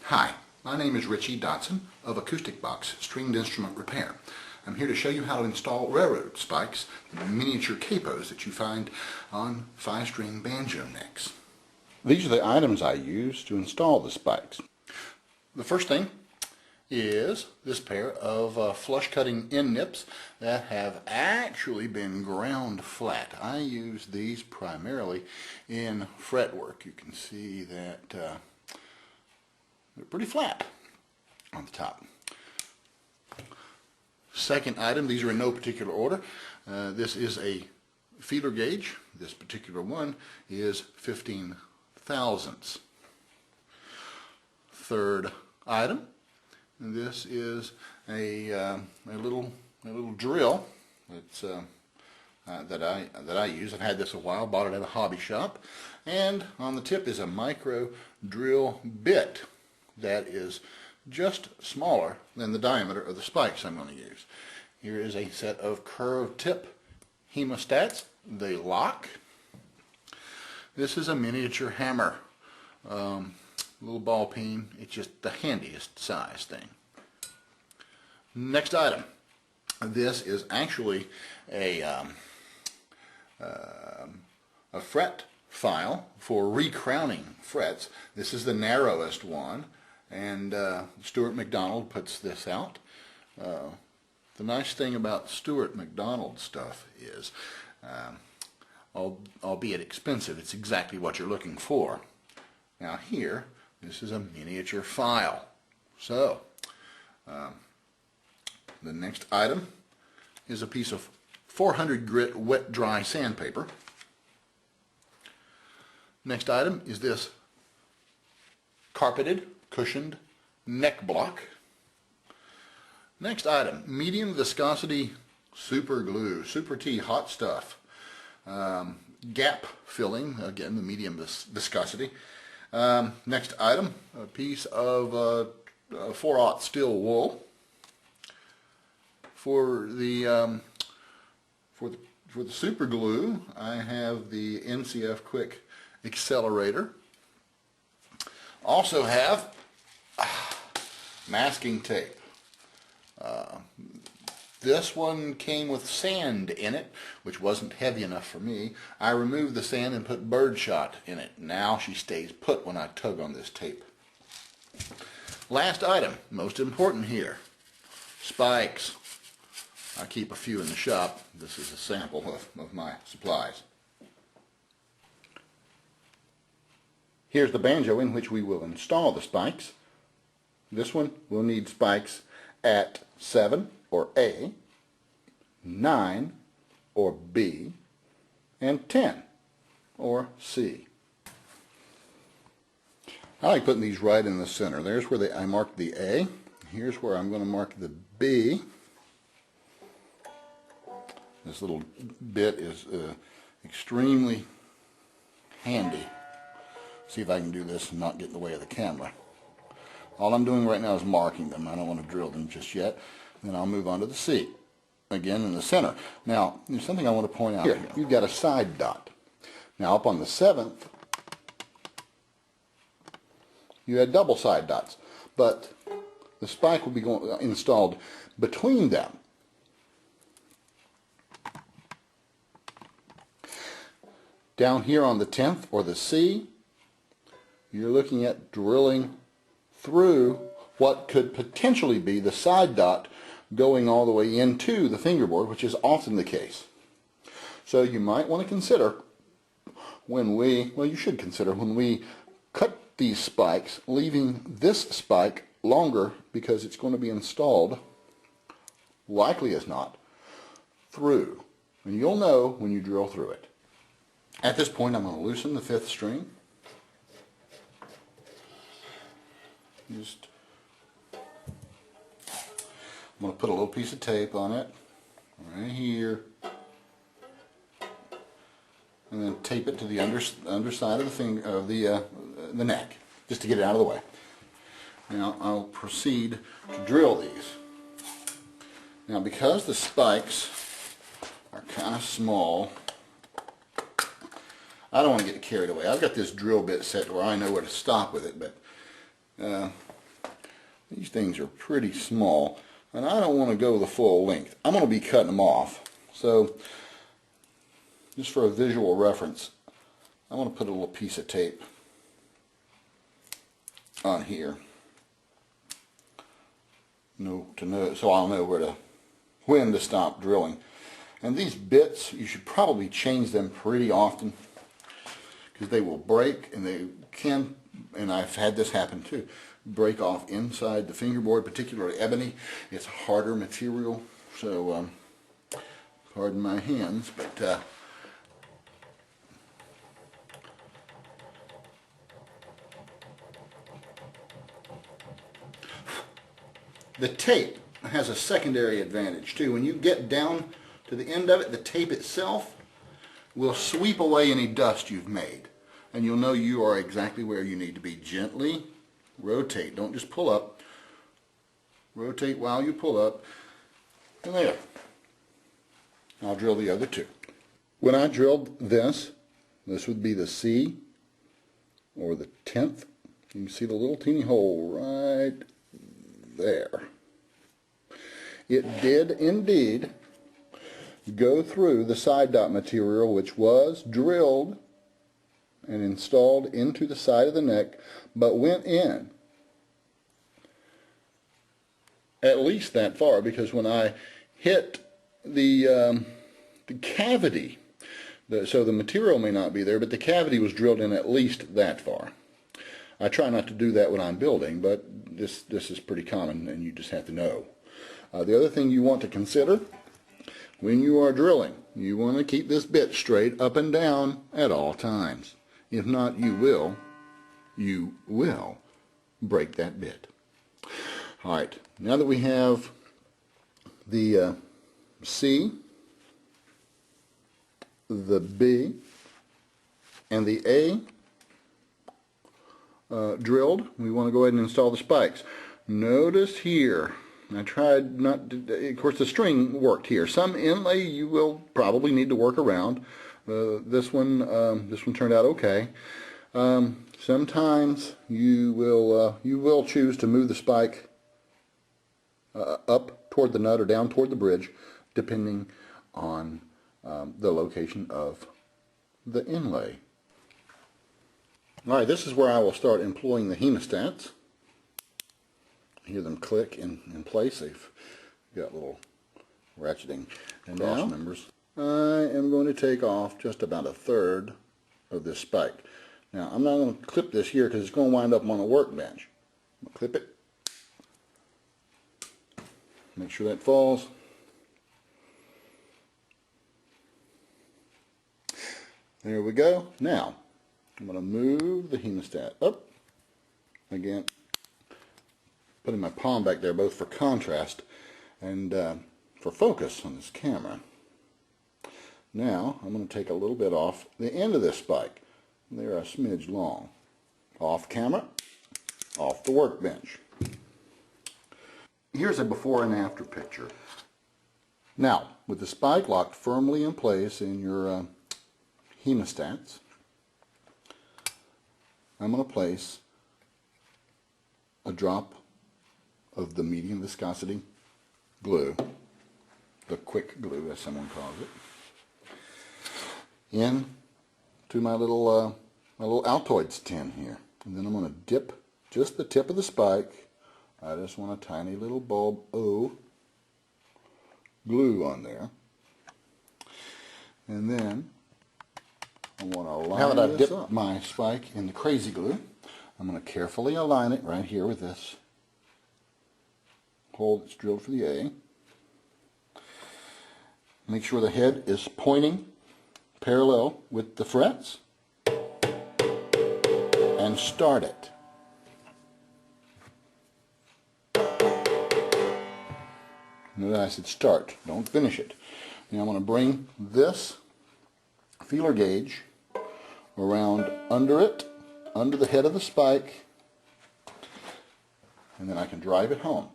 Hi, my name is Richie Dotson of Acoustic Stringed Instrument Repair. I'm here to show you how to install railroad spikes, the miniature capos that you find on 5-string banjo necks. These are the items I use to install the spikes. The first thing is this pair of flush cutting end nips that have actually been ground flat. I use these primarily in fretwork. You can see that they're pretty flat on the top. Second item, these are in no particular order. This is a feeler gauge. This particular one is 15 thousandths. Third item, this is a little drill that's that I use. I've had this a while. Bought it at a hobby shop, and on the tip is a micro drill bit that is just smaller than the diameter of the spikes I'm going to use. Here is a set of curved tip hemostats. They lock. This is a miniature hammer. Little ball peen. It's just the handiest size thing. Next item. This is actually a fret file for recrowning frets. This is the narrowest one, and Stuart McDonald puts this out. The nice thing about Stuart McDonald stuff is, albeit expensive, it's exactly what you're looking for. Now here, this is a miniature file. So, the next item is a piece of 400 grit wet dry sandpaper. Next item is this carpeted, cushioned neck block. Next item, medium viscosity super glue, Super T hot stuff. Gap filling, again the medium viscosity. Next item, a piece of 4/0 steel wool. For the super glue, I have the NCF Quick accelerator. Also have masking tape. This one came with sand in it, which wasn't heavy enough for me. I removed the sand and put birdshot in it. Now she stays put when I tug on this tape. Last item, most important here, spikes. I keep a few in the shop. This is a sample of my supplies. Here's the banjo in which we will install the spikes. This one will need spikes at 7 or A, 9 or B, and 10 or C. I like putting these right in the center. There's where I marked the A. Here's where I'm going to mark the B. This little bit is extremely handy. See if I can do this and not get in the way of the camera. All I'm doing right now is marking them. I don't want to drill them just yet. Then I'll move on to the C. Again in the center. Now, there's something I want to point out here. You've got a side dot. Now up on the 7th, you had double side dots. But the spike will be installed between them. Down here on the 10th or the C, you're looking at drilling through what could potentially be the side dot going all the way into the fingerboard, which is often the case. So you might want to consider you should consider when we cut these spikes, leaving this spike longer because it's going to be installed, likely as not, through. And you'll know when you drill through it. At this point, I'm going to loosen the 5th string. I'm going to put a little piece of tape on it, right here, and then tape it to the underside of the neck, just to get it out of the way. Now I'll proceed to drill these. Now because the spikes are kind of small, I don't want to get carried away. I've got this drill bit set where I know where to stop with it, but These things are pretty small, and I don't want to go the full length. I'm going to be cutting them off. So, just for a visual reference, I want to put a little piece of tape on here. So I'll know when to stop drilling. And these bits, you should probably change them pretty often, because they will break, and they can, and I've had this happen too, break off inside the fingerboard, particularly ebony. It's harder material, so pardon my hands, but the tape has a secondary advantage too. When you get down to the end of it, the tape itself will sweep away any dust you've made, and you'll know you are exactly where you need to be. Gently rotate, don't just pull up. Rotate while you pull up, and there. I'll drill the other two. When I drilled this would be the C or the 10th. You can see the little teeny hole right there. It did indeed go through the side dot material, which was drilled and installed into the side of the neck, but went in at least that far, because when I hit the cavity, so the material may not be there, but the cavity was drilled in at least that far. I try not to do that when I'm building, but this is pretty common, and you just have to know. The other thing you want to consider when you are drilling, you want to keep this bit straight up and down at all times. If not, you will break that bit. Alright, now that we have the C, the B, and the A drilled, we want to go ahead and install the spikes. Notice here, I tried not to, of course the string worked here. Some inlay you will probably need to work around. This one turned out okay. Sometimes you will choose to move the spike up toward the nut or down toward the bridge, depending on the location of the inlay. Alright, this is where I will start employing the hemostats. Hear them click in place. They've got little ratcheting cross members. I am going to take off just about a third of this spike. Now, I'm not going to clip this here because it's going to wind up on a workbench. I'm going to clip it. Make sure that falls. There we go. Now, I'm going to move the hemostat up. Again, putting my palm back there both for contrast and for focus on this camera. Now, I'm going to take a little bit off the end of this spike. They're a smidge long. Off camera, off the workbench. Here's a before and after picture. Now, with the spike locked firmly in place in your hemostats, I'm going to place a drop of the medium viscosity glue, the quick glue as someone calls it, in to my little Altoids tin here. And then I'm going to dip just the tip of the spike. I just want a tiny little bulb O glue on there. And then I want to line. Now that I've dipped my spike in the crazy glue, I'm going to carefully align it right here with this hole that's drilled for the A. Make sure the head is pointing parallel with the frets, and start it. Notice I said start, don't finish it. Now I'm going to bring this feeler gauge around under it, under the head of the spike, and then I can drive it home.